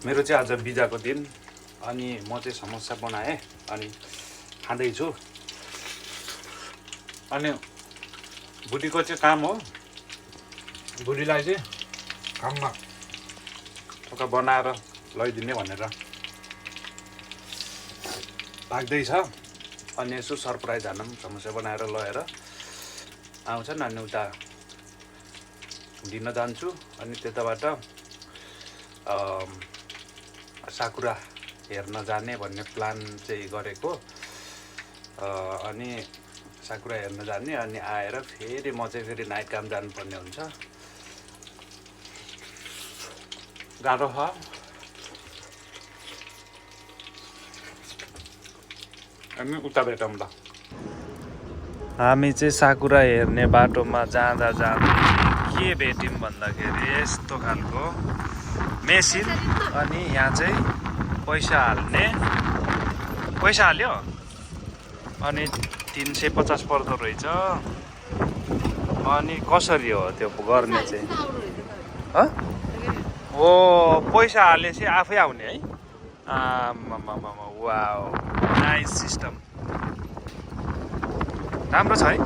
मेरो चाहिँ आज बिदाको दिन अनि म चाहिँ समोसा बनाएँ अनि खाँदैछु। अनि बुढीको चाहिँ काम हो, बुढीलाई चाहिँ काममा थोका बनाएर लैदिने भनेर भाग्दैछ। अनि यसो सरप्राइज हानौँ समोसा बनाएर लगेर आउँछन् अनि उता दिन जान्छु। अनि त्यताबाट साकुरा हेर्न जाने भन्ने प्लान चाहिँ गरेको। अनि साकुरा हेर्न जाने अनि आएर फेरि म चाहिँ फेरि नाइट काम जानुपर्ने हुन्छ। गाह्रो छ। अनि उता भेटौँ ल। हामी चाहिँ साकुरा हेर्ने बाटोमा जाँदा जाँदै के भेट्यौँ भन्दाखेरि यस्तो खालको मेसिन। अनि यहाँ चाहिँ पैसा हाल्ने, पैसा हाल्यो अनि 350 पर्दो रहेछ। अनि कसरी हो त्यो गर्ने चाहिँ? ओ पैसा हालेपछि आफै आउने है? वाउ, नाइस सिस्टम, राम्रो छ है?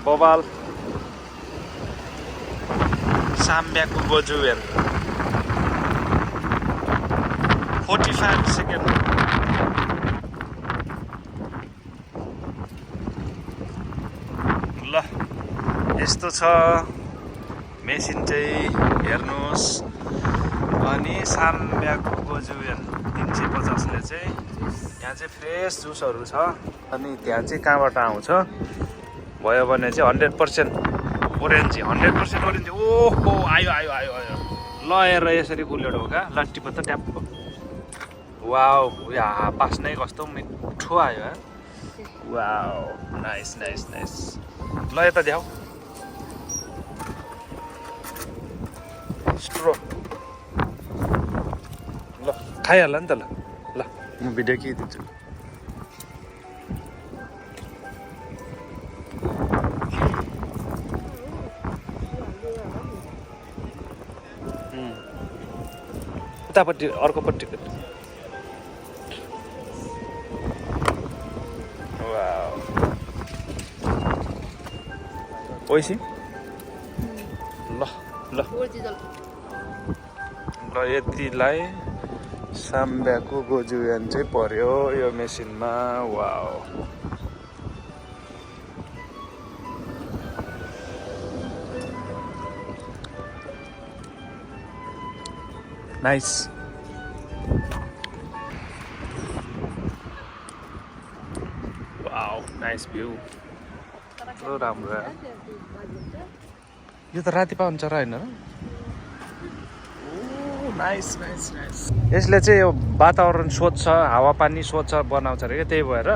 बबाल साम्ब्याको गोजुवेन 45 सेकेन्ड। ल यस्तो छ मेसिन चाहिँ हेर्नुहोस्। अनि साम्ब्याको गोजुवेन 350ले चाहिँ यहाँ चाहिँ फ्रेस जुसहरू छ। अनि त्यहाँ चाहिँ कहाँबाट आउँछ भयो भने चाहिँ 100% ओरेन्जी, 100% ओरेन्जी। ओहो आयो आयो आयो आयो। ल हेर यसरी बुलेट हो क्या, लट्टी पत्ता ट्याप्प। वाउ, यहाँ बास्नै कस्तो मिठो आयो है। Wow, nice nice nice. ल यता देखाऊ स्ट्रो। ल खाइहाल्ला नि त। ल ल म भिडियो खिचिदिन्छु। उतापट्टि अर्कोपट्टि। वाउ, ओइसी। ल ल ल यतिलाई साम्ब्याको गोजुवेन चाहिँ पर्यो यो मेसिनमा। Wow, nice. Wow, nice view, कस्तो राम्रो। यो त राति पाउने चरा होइन र? Nice nice nice. यसले चाहिँ यो वातावरण स्वच्छ, हावापानी स्वच्छ बनाउँछ अरे क्या, त्यही भएर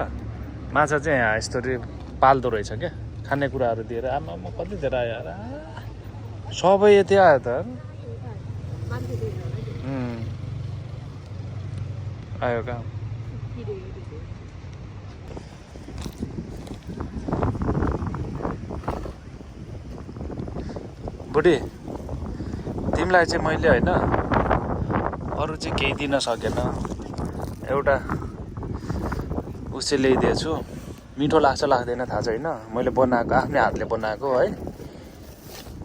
माछा चाहिँ यहाँ यस्तरी पाल्दो रहेछ क्या। खानेकुराहरू दिएर आमा कति धेरै आयो यार, सबै यति आयो त। आयो कहाँ? बुढी तिमीलाई चाहिँ मैले होइन अरू चाहिँ केही दिन सकेन, एउटा उसे ल्याइदिएछु। मिठो लाग्छ लाग्दैन थाहा छैन, मैले बनाएको, आफ्नै हातले बनाएको है।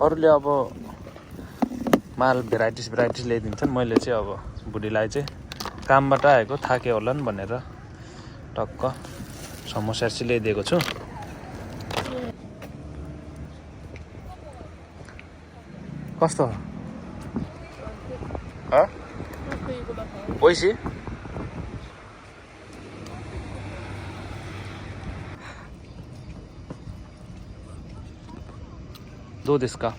अरूले अब माल भेराइटिज ल्याइदिन्छन्, मैले चाहिँ अब बुढीलाई चाहिँ कामबाट आएको थाक्यो होला नि भनेर टक्क समोसा चाहिँ ल्याइदिएको छु। कस्तो ओइसी? दो त्यसका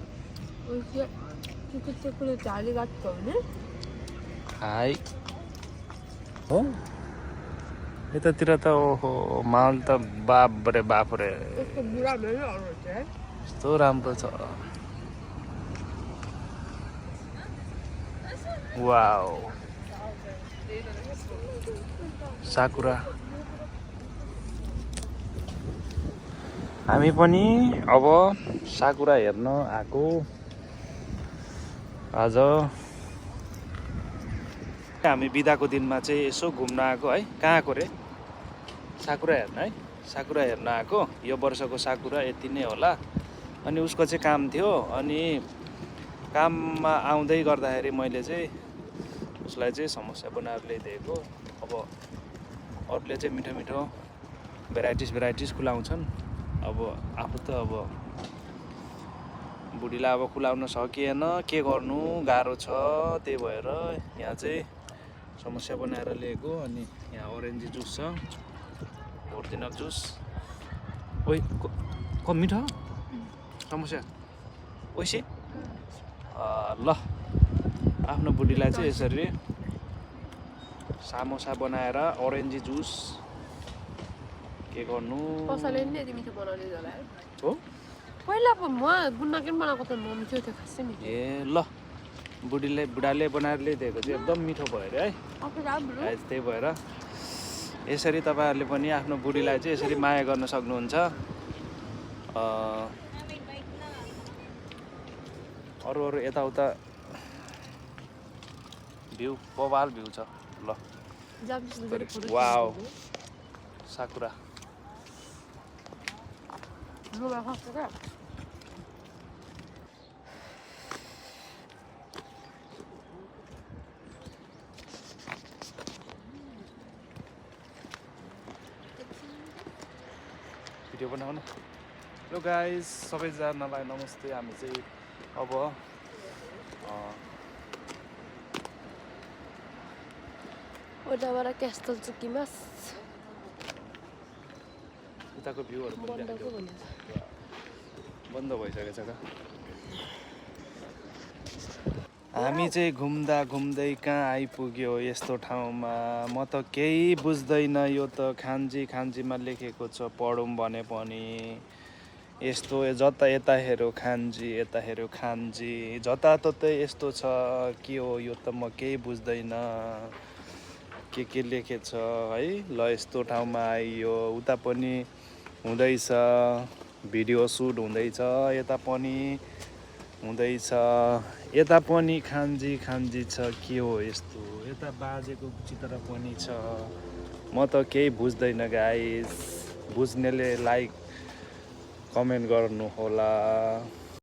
हाई हो यतातिर त। ओहो माल त बापरे बापरे, यस्तो राम्रो छ। वाउ, साकुरा। हामी पनि अब साकुरा हेर्न आएको। आज हामी बिदाको दिनमा चाहिँ यसो घुम्न आएको है। कहाँको रे? साकुरा हेर्न है। साकुरा हेर्न आएको। यो वर्षको साकुरा यति नै होला। अनि उसको चाहिँ काम थियो। अनि काममा आउँदै गर्दाखेरि मैले चाहिँ उसलाई चाहिँ समोसा बनाएर ल्याइदिएको। अब अरूले चाहिँ मिठो मिठो भेराइटिज खुलाउँछन्। अब आफू त अब बुढीलाई अब खुलाउन सकिएन, के गर्नु, गाह्रो छ। त्यही भएर यहाँ चाहिँ समोसा बनाएर ल्याएको। अनि यहाँ ओरेन्ज जुस छ, ओरिजिनल जुस। ओइ को मिठो समोसा ओइसे ल। आफ्नो बुढीलाई चाहिँ यसरी समोसा बनाएर ओरेन्ज जुस के गर्नु। कसैले नि यति मिठो बनाउने होला है। हो पहिला म गुन्डाकिन बनाएको त मिठो थियो खासै मिठो। ए ल, बुढाले बनाएर ल्याइदिएको चाहिँ एकदम मिठो भयो अरे है। त्यही भएर यसरी तपाईँहरूले पनि आफ्नो बुढीलाई चाहिँ यसरी माया गर्न सक्नुहुन्छ। अरू यताउता भ्यू बवाल भ्यू छ। ल वाउ साकुरा। भिडियो बनाउन। हेलो गाइस, सबैजनालाई नमस्ते। हामी चाहिँ अब ओटाबाट क्यास्टल चुकीमास उताको भ्यूहरू बन्द भइसकेको छ। हामी चाहिँ घुम्दा घुम्दै कहाँ आइपुग्यो यस्तो ठाउँमा, म त केही बुझ्दैन। यो त खान्जीमा लेखेको छ, पढौँ भने पनि यस्तो जता यता हेऱ्यो खान्जी, यता हेऱ्यो खान्जी, जताततै यस्तो छ। के हो यो त म केही बुझ्दैन। के लेखेछ है। ल यस्तो ठाउँमा आइयो। उता पनि हुँदैछ भिडियो सुट हुँदैछ, यता पनि हुँदैछ, यता पनि खान्जी छ। के हो यस्तो? यता बाजेको चित्र पनि छ। म त केही बुझ्दैन गाइस। बुझ्नेले लाइक कमेन्ट गर्नु होला।